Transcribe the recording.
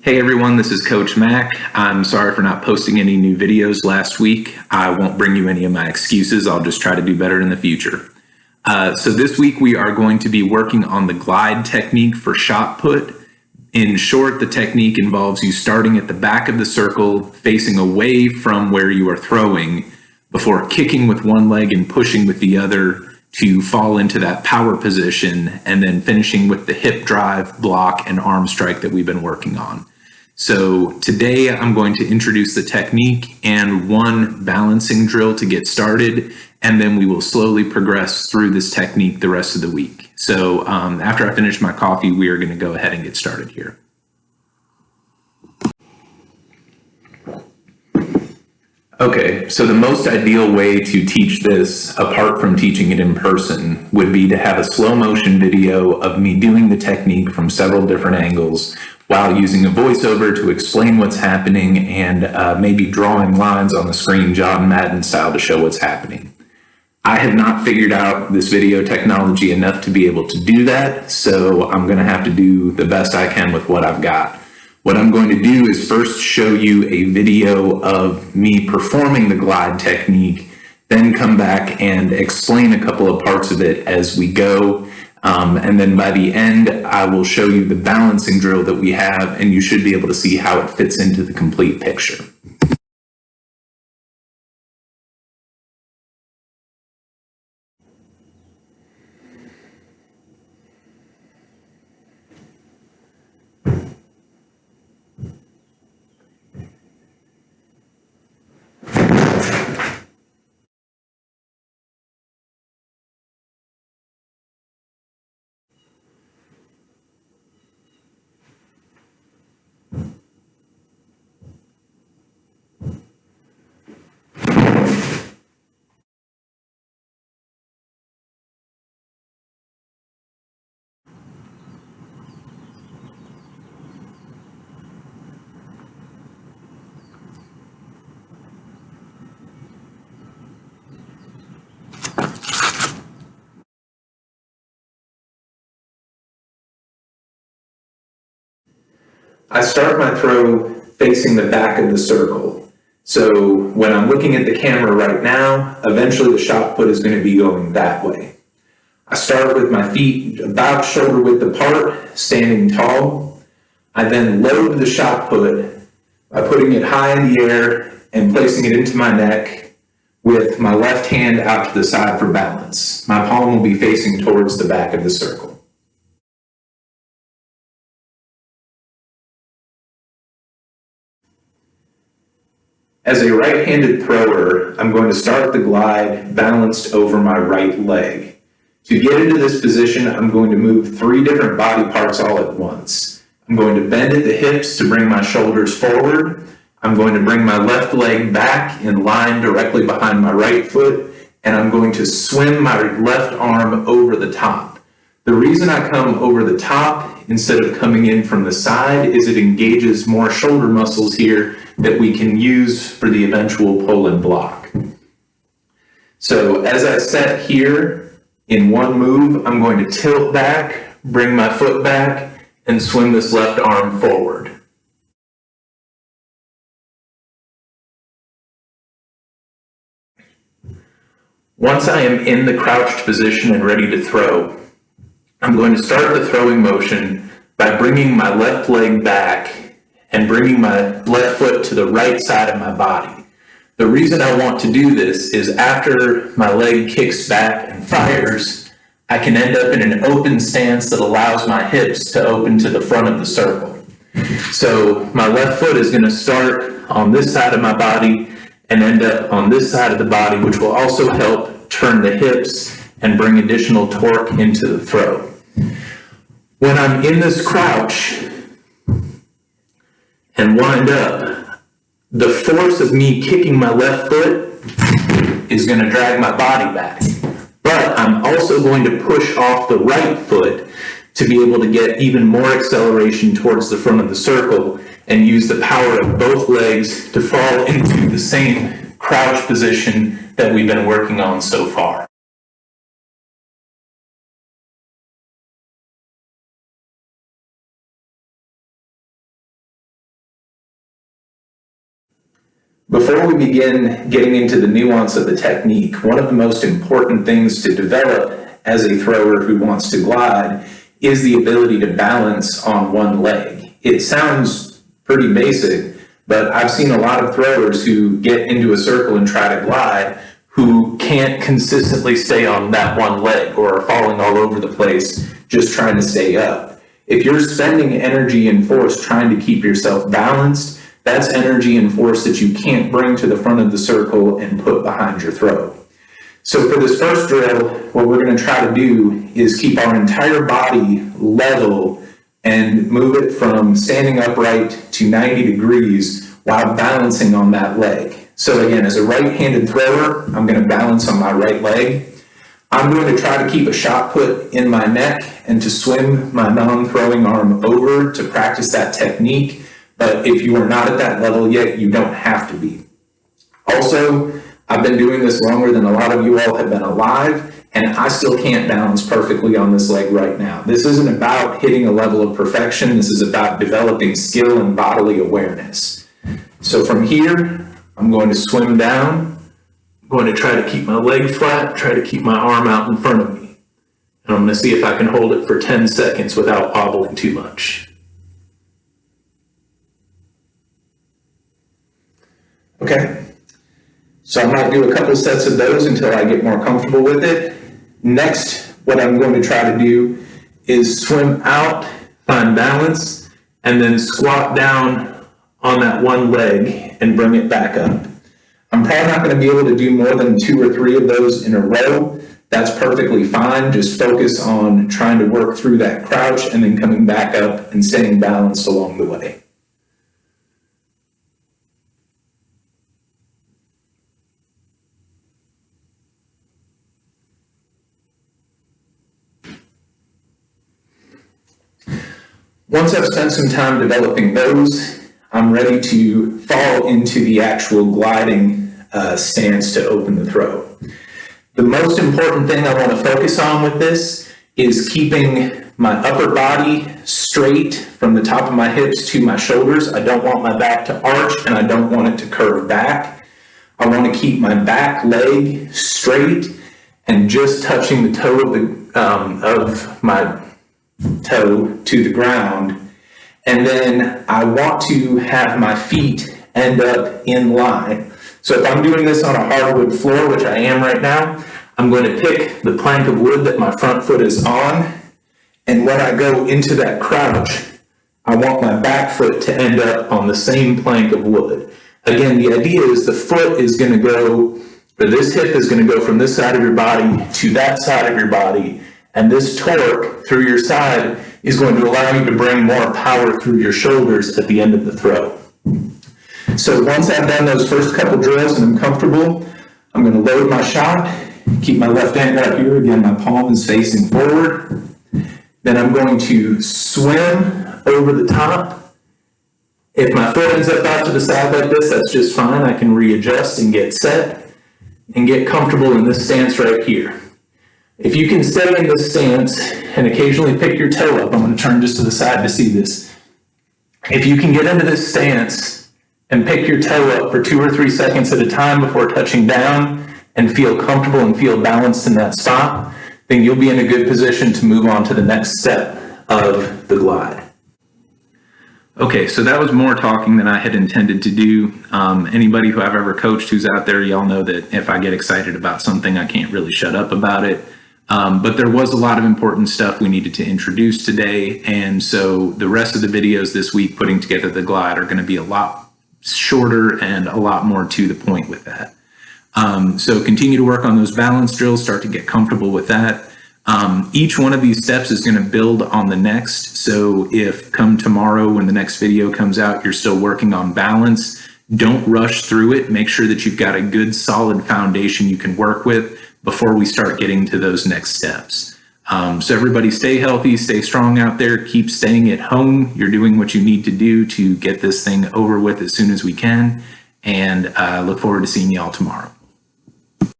Hey everyone, this is Coach Mac. I'm sorry for not posting any new videos last week. I won't bring you any of my excuses. I'll just try to do better in the future. So this week we are going to be working on the glide technique for shot put. In short, the technique involves you starting at the back of the circle, facing away from where you are throwing, before kicking with one leg and pushing with the other to fall into that power position, and then finishing with the hip drive, block, and arm strike that we've been working on. So today I'm going to introduce the technique and one balancing drill to get started, and then we will slowly progress through this technique the rest of the week. So after I finish my coffee, we are going to go ahead and get started here. Okay, so the most ideal way to teach this, apart from teaching it in person, would be to have a slow motion video of me doing the technique from several different angles while using a voiceover to explain what's happening and maybe drawing lines on the screen John Madden style to show what's happening. I have not figured out this video technology enough to be able to do that, so I'm going to have to do the best I can with what I've got. What I'm going to do is first show you a video of me performing the glide technique, then come back and explain a couple of parts of it as we go. And then by the end, I will show you the balancing drill that we have, and you should be able to see how it fits into the complete picture. I start my throw facing the back of the circle. So when I'm looking at the camera right now, eventually the shot put is going to be going that way. I start with my feet about shoulder width apart, standing tall. I then load the shot put by putting it high in the air and placing it into my neck with my left hand out to the side for balance. My palm will be facing towards the back of the circle. As a right-handed thrower, I'm going to start the glide balanced over my right leg. To get into this position, I'm going to move 3 different body parts all at once. I'm going to bend at the hips to bring my shoulders forward. I'm going to bring my left leg back in line directly behind my right foot, and I'm going to swim my left arm over the top. The reason I come over the top instead of coming in from the side is it engages more shoulder muscles here that we can use for the eventual pull and block. So as I set here in one move, I'm going to tilt back, bring my foot back, and swim this left arm forward. Once I am in the crouched position and ready to throw, I'm going to start the throwing motion by bringing my left leg back and bringing my left foot to the right side of my body. The reason I want to do this is after my leg kicks back and fires, I can end up in an open stance that allows my hips to open to the front of the circle. So my left foot is going to start on this side of my body and end up on this side of the body, which will also help turn the hips and bring additional torque into the throw. When I'm in this crouch and wind up, the force of me kicking my left foot is going to drag my body back. But I'm also going to push off the right foot to be able to get even more acceleration towards the front of the circle and use the power of both legs to fall into the same crouch position that we've been working on so far. Before we begin getting into the nuance of the technique, one of the most important things to develop as a thrower who wants to glide is the ability to balance on one leg. It sounds pretty basic, but I've seen a lot of throwers who get into a circle and try to glide who can't consistently stay on that one leg or are falling all over the place just trying to stay up. If you're spending energy and force trying to keep yourself balanced, that's energy and force that you can't bring to the front of the circle and put behind your throw. So for this first drill, what we're going to try to do is keep our entire body level and move it from standing upright to 90 degrees while balancing on that leg. So again, as a right-handed thrower, I'm going to balance on my right leg. I'm going to try to keep a shot put in my neck and to swim my non-throwing arm over to practice that technique. But if you are not at that level yet, you don't have to be. Also, I've been doing this longer than a lot of you all have been alive, and I still can't balance perfectly on this leg right now. This isn't about hitting a level of perfection. This is about developing skill and bodily awareness. So from here, I'm going to swim down. I'm going to try to keep my leg flat, try to keep my arm out in front of me. And I'm going to see if I can hold it for 10 seconds without wobbling too much. Okay, so I might do a couple sets of those until I get more comfortable with it. Next, what I'm going to try to do is swim out, find balance, and then squat down on that one leg and bring it back up. I'm probably not going to be able to do more than 2 or 3 of those in a row. That's perfectly fine. Just focus on trying to work through that crouch and then coming back up and staying balanced along the way. Once I've spent some time developing those, I'm ready to fall into the actual gliding stance to open the throw. The most important thing I want to focus on with this is keeping my upper body straight from the top of my hips to my shoulders. I don't want my back to arch and I don't want it to curve back. I want to keep my back leg straight and just touching the toe of my toe to the ground, and then I want to have my feet end up in line. So if I'm doing this on a hardwood floor, which I am right now, I'm going to pick the plank of wood that my front foot is on, and when I go into that crouch, I want my back foot to end up on the same plank of wood. Again, the idea is the foot is going to go, or this hip is going to go from this side of your body to that side of your body, and this torque through your side is going to allow you to bring more power through your shoulders at the end of the throw. So once I've done those first couple drills and I'm comfortable, I'm going to load my shot, keep my left hand up here. Again, my palm is facing forward. Then I'm going to swim over the top. If my foot ends up out to the side like this, that's just fine. I can readjust and get set and get comfortable in this stance right here. If you can stay in this stance and occasionally pick your toe up, I'm going to turn just to the side to see this. If you can get into this stance and pick your toe up for 2 or 3 seconds at a time before touching down and feel comfortable and feel balanced in that spot, then you'll be in a good position to move on to the next step of the glide. Okay, so that was more talking than I had intended to do. Anybody who I've ever coached who's out there, y'all know that if I get excited about something, I can't really shut up about it. But there was a lot of important stuff we needed to introduce today, and so the rest of the videos this week putting together the glide are going to be a lot shorter and a lot more to the point with that. So continue to work on those balance drills, start to get comfortable with that. Each one of these steps is going to build on the next, so if come tomorrow when the next video comes out, you're still working on balance, don't rush through it. Make sure that you've got a good solid foundation you can work with before we start getting to those next steps. So everybody stay healthy, stay strong out there, keep staying at home. You're doing what you need to do to get this thing over with as soon as we can, and I look forward to seeing you all tomorrow.